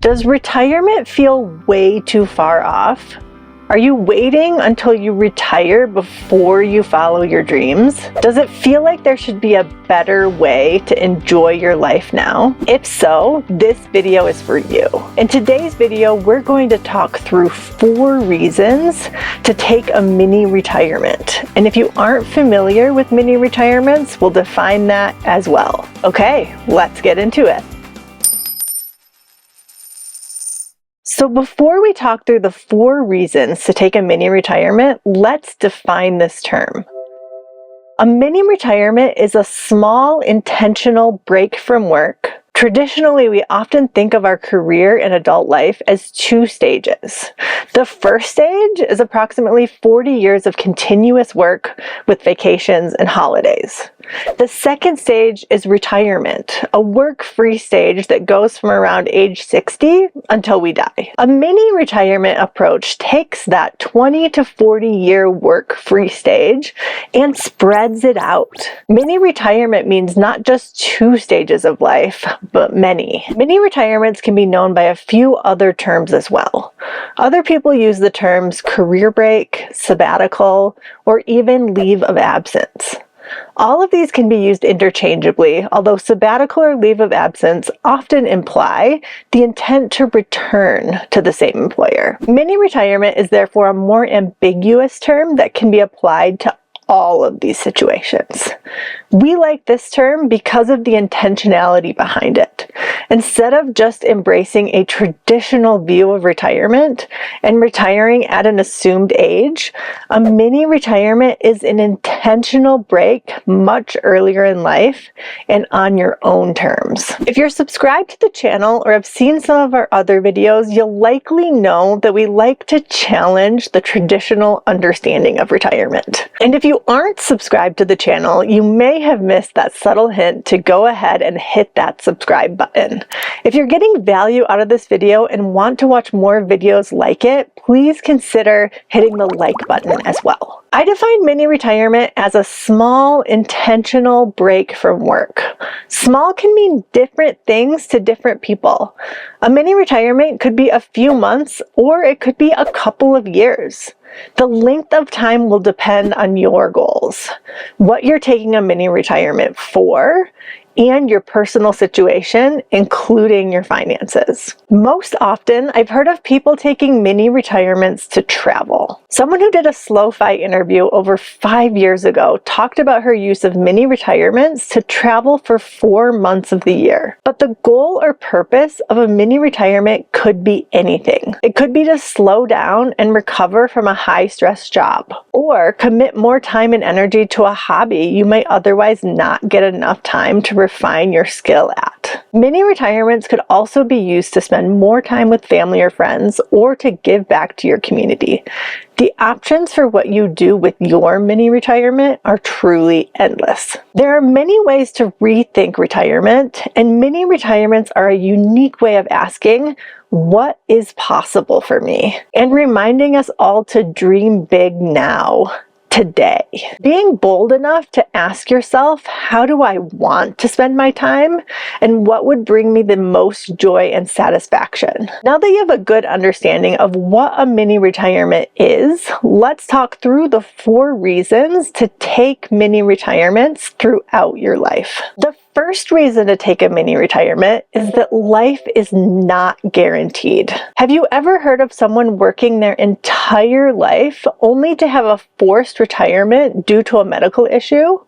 Does retirement feel way too far off? Are you waiting until you retire before you follow your dreams? Does it feel like there should be a better way to enjoy your life now? If so, this video is for you. In today's video, we're going to talk through 4 reasons to take a mini retirement. And if you aren't familiar with mini retirements, we'll define that as well. Okay, let's get into it. So before we talk through the 4 reasons to take a mini retirement, let's define this term. A mini retirement is a small, intentional break from work. Traditionally, we often think of our career and adult life as 2 stages. The first stage is approximately 40 years of continuous work with vacations and holidays. The second stage is retirement, a work-free stage that goes from around age 60 until we die. A mini retirement approach takes that 20 to 40 year work-free stage and spreads it out. Mini retirement means not just 2 stages of life, but many. Mini retirements can be known by a few other terms as well. Other people use the terms career break, sabbatical, or even leave of absence. All of these can be used interchangeably, although sabbatical or leave of absence often imply the intent to return to the same employer. Mini retirement is therefore a more ambiguous term that can be applied to all of these situations. We like this term because of the intentionality behind it. Instead of just embracing a traditional view of retirement and retiring at an assumed age, a mini retirement is an intentional break much earlier in life and on your own terms. If you're subscribed to the channel or have seen some of our other videos, you'll likely know that we like to challenge the traditional understanding of retirement. And if you aren't subscribed to the channel, you may have missed that subtle hint to go ahead and hit that subscribe button. If you're getting value out of this video and want to watch more videos like it, please consider hitting the like button as well. I define mini retirement as a small, intentional break from work. Small can mean different things to different people. A mini retirement could be a few months or it could be a couple of years. The length of time will depend on your goals, what you're taking a mini retirement for, and your personal situation, including your finances. Most often, I've heard of people taking mini retirements to travel. Someone who did a SlowFi interview over 5 years ago talked about her use of mini retirements to travel for 4 months of the year. But the goal or purpose of a mini retirement could be anything. It could be to slow down and recover from a high-stress job, or commit more time and energy to a hobby you might otherwise not get enough time to refine your skill at. Mini retirements could also be used to spend more time with family or friends or to give back to your community. The options for what you do with your mini retirement are truly endless. There are many ways to rethink retirement, and mini retirements are a unique way of asking, what is possible for me? And reminding us all to dream big now. Today. Being bold enough to ask yourself, how do I want to spend my time? And what would bring me the most joy and satisfaction? Now that you have a good understanding of what a mini retirement is, let's talk through the 4 reasons to take mini retirements throughout your life. The first reason to take a mini retirement is that life is not guaranteed. Have you ever heard of someone working their entire life only to have a forced retirement due to a medical issue?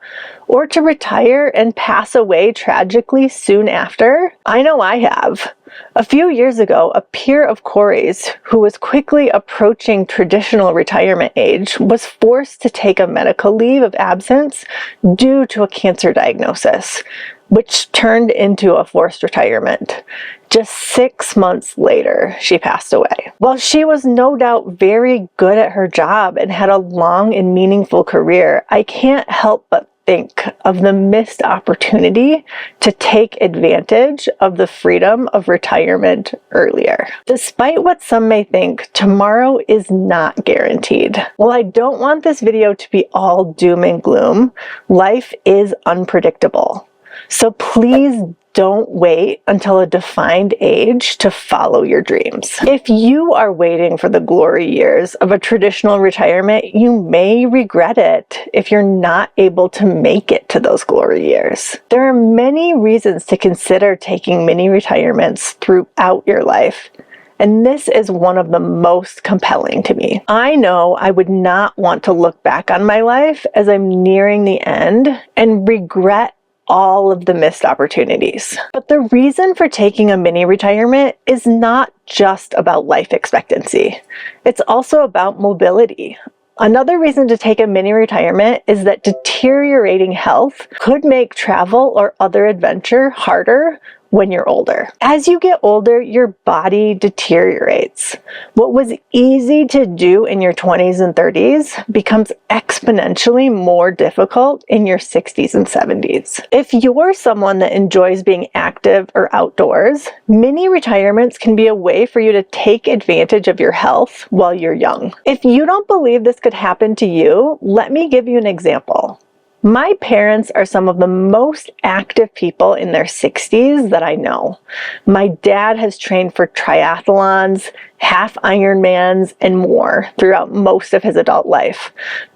Or to retire and pass away tragically soon after? I know I have. A few years ago, a peer of Corey's, who was quickly approaching traditional retirement age, was forced to take a medical leave of absence due to a cancer diagnosis, which turned into a forced retirement. Just 6 months later, she passed away. While she was no doubt very good at her job and had a long and meaningful career, I can't help but think of the missed opportunity to take advantage of the freedom of retirement earlier. Despite what some may think, tomorrow is not guaranteed. While I don't want this video to be all doom and gloom, life is unpredictable. So please don't wait until a defined age to follow your dreams. If you are waiting for the glory years of a traditional retirement, you may regret it if you're not able to make it to those glory years. There are many reasons to consider taking mini retirements throughout your life, and this is one of the most compelling to me. I know I would not want to look back on my life as I'm nearing the end and regret all of the missed opportunities. But the reason for taking a mini retirement is not just about life expectancy. It's also about mobility. Another reason to take a mini retirement is that deteriorating health could make travel or other adventure harder when you're older. As you get older, your body deteriorates. What was easy to do in your 20s and 30s becomes exponentially more difficult in your 60s and 70s. If you're someone that enjoys being active or outdoors, mini retirements can be a way for you to take advantage of your health while you're young. If you don't believe this could happen to you, let me give you an example. My parents are some of the most active people in their 60s that I know. My dad has trained for triathlons, half Ironmans, and more throughout most of his adult life.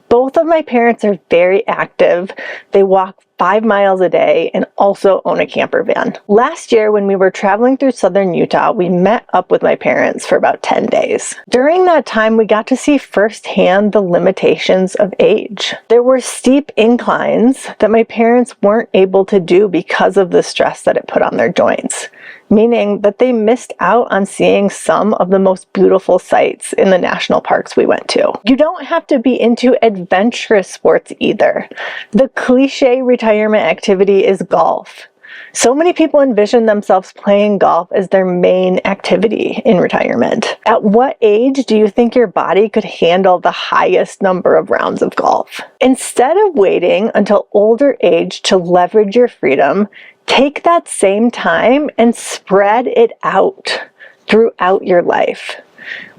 Both of my parents are very active. They walk 5 miles a day and also own a camper van. Last year, when we were traveling through southern Utah, we met up with my parents for about 10 days. During that time, we got to see firsthand the limitations of age. There were steep inclines that my parents weren't able to do because of the stress that it put on their joints, meaning that they missed out on seeing some of the most beautiful sights in the national parks we went to. You don't have to be into adventurous sports either. The cliche retirement activity is golf. So many people envision themselves playing golf as their main activity in retirement. At what age do you think your body could handle the highest number of rounds of golf? Instead of waiting until older age to leverage your freedom, take that same time and spread it out throughout your life.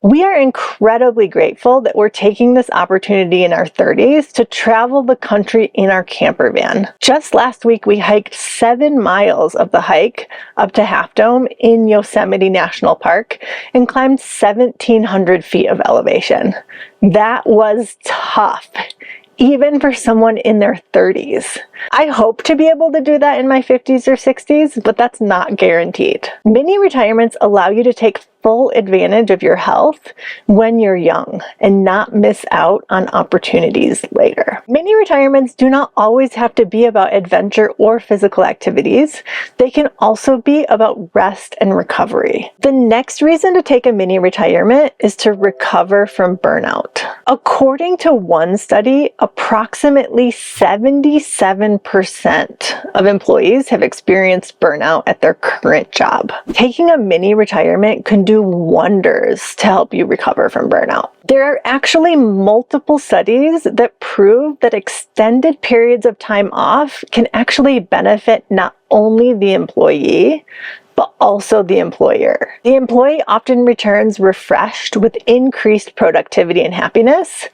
We are incredibly grateful that we're taking this opportunity in our 30s to travel the country in our camper van. Just last week, we hiked 7 miles of the hike up to Half Dome in Yosemite National Park and climbed 1,700 feet of elevation. That was tough, even for someone in their 30s. I hope to be able to do that in my 50s or 60s, but that's not guaranteed. Mini retirements allow you to take full advantage of your health when you're young and not miss out on opportunities later. Mini retirements do not always have to be about adventure or physical activities. They can also be about rest and recovery. The next reason to take a mini retirement is to recover from burnout. According to one study, approximately 77% of employees have experienced burnout at their current job. Taking a mini retirement can do wonders to help you recover from burnout. There are actually multiple studies that prove that extended periods of time off can actually benefit not only the employee, but also the employer. The employee often returns refreshed with increased productivity and happiness,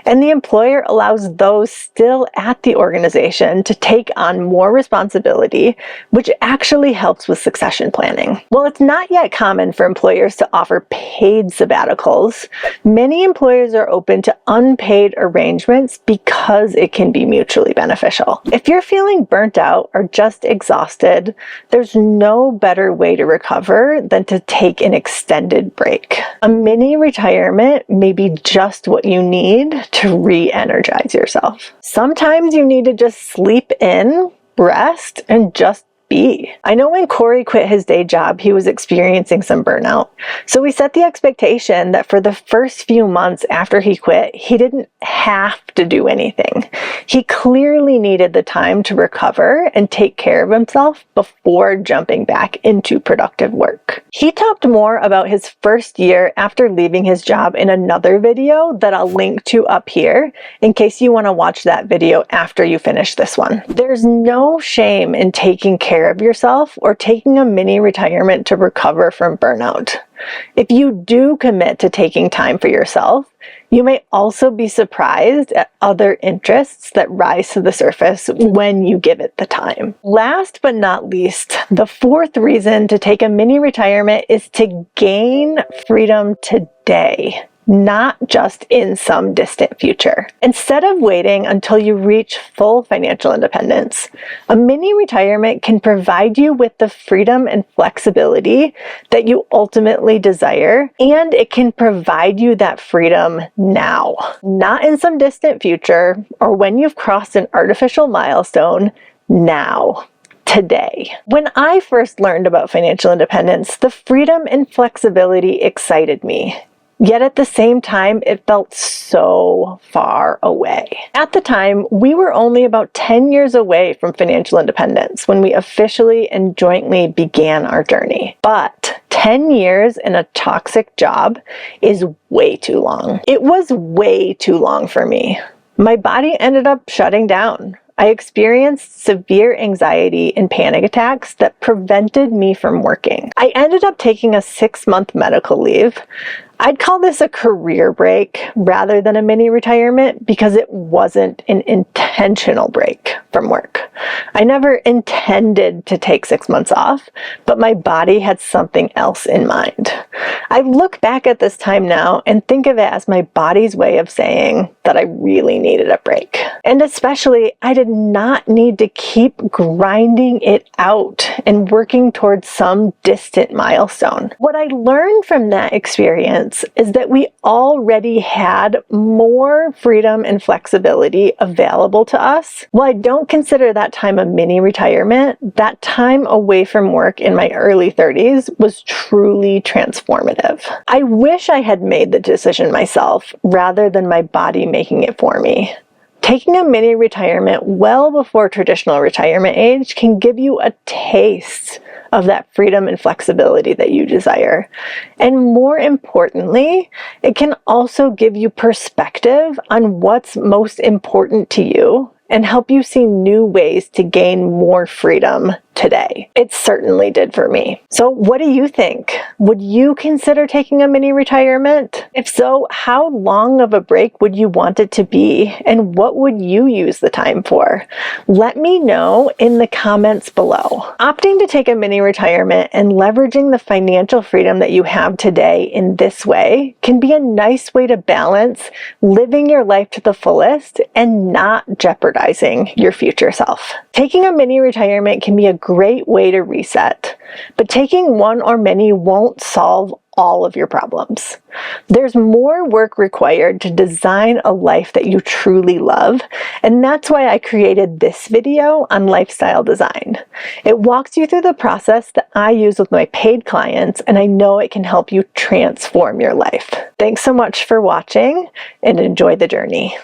and the employer allows those still at the organization to take on more responsibility, which actually helps with succession planning. While it's not yet common for employers to offer paid sabbaticals, many employers are open to unpaid arrangements because it can be mutually beneficial. If you're feeling burnt out or just exhausted, there's no better way to recover than to take an extended break. A mini retirement may be just what you need to re-energize yourself. Sometimes you need to just sleep in, rest, and just be. I know when Corey quit his day job, he was experiencing some burnout. So we set the expectation that for the first few months after he quit, he didn't have to do anything. He clearly needed the time to recover and take care of himself before jumping back into productive work. He talked more about his first year after leaving his job in another video that I'll link to up here in case you want to watch that video after you finish this one. There's no shame in taking care care of yourself or taking a mini retirement to recover from burnout. If you do commit to taking time for yourself, you may also be surprised at other interests that rise to the surface when you give it the time. Last but not least, the fourth reason to take a mini retirement is to gain freedom today, not just in some distant future. Instead of waiting until you reach full financial independence, a mini retirement can provide you with the freedom and flexibility that you ultimately desire, and it can provide you that freedom now, not in some distant future or when you've crossed an artificial milestone. Now. Today. When I first learned about financial independence, the freedom and flexibility excited me. Yet at the same time, it felt so far away. At the time, we were only about 10 years away from financial independence when we officially and jointly began our journey. But 10 years in a toxic job is way too long. It was way too long for me. My body ended up shutting down. I experienced severe anxiety and panic attacks that prevented me from working. I ended up taking a 6-month medical leave. I'd call this a career break rather than a mini retirement because it wasn't an intentional break from work. I never intended to take 6 months off, but my body had something else in mind. I look back at this time now and think of it as my body's way of saying that I really needed a break. And especially, I did not need to keep grinding it out and working towards some distant milestone. What I learned from that experience is that we already had more freedom and flexibility available to us. While I don't consider that time a mini retirement, that time away from work in my early 30s was truly transformative. I wish I had made the decision myself rather than my body making it for me. Taking a mini retirement well before traditional retirement age can give you a taste of that freedom and flexibility that you desire. And more importantly, it can also give you perspective on what's most important to you and help you see new ways to gain more freedom today. It certainly did for me. So what do you think? Would you consider taking a mini retirement? If so, how long of a break would you want it to be? And what would you use the time for? Let me know in the comments below. Opting to take a mini retirement and leveraging the financial freedom that you have today in this way can be a nice way to balance living your life to the fullest and not jeopardizing your future self. Taking a mini retirement can be a great way to reset, but taking one or many won't solve all of your problems. There's more work required to design a life that you truly love, and that's why I created this video on lifestyle design. It walks you through the process that I use with my paid clients, and I know it can help you transform your life. Thanks so much for watching, and enjoy the journey.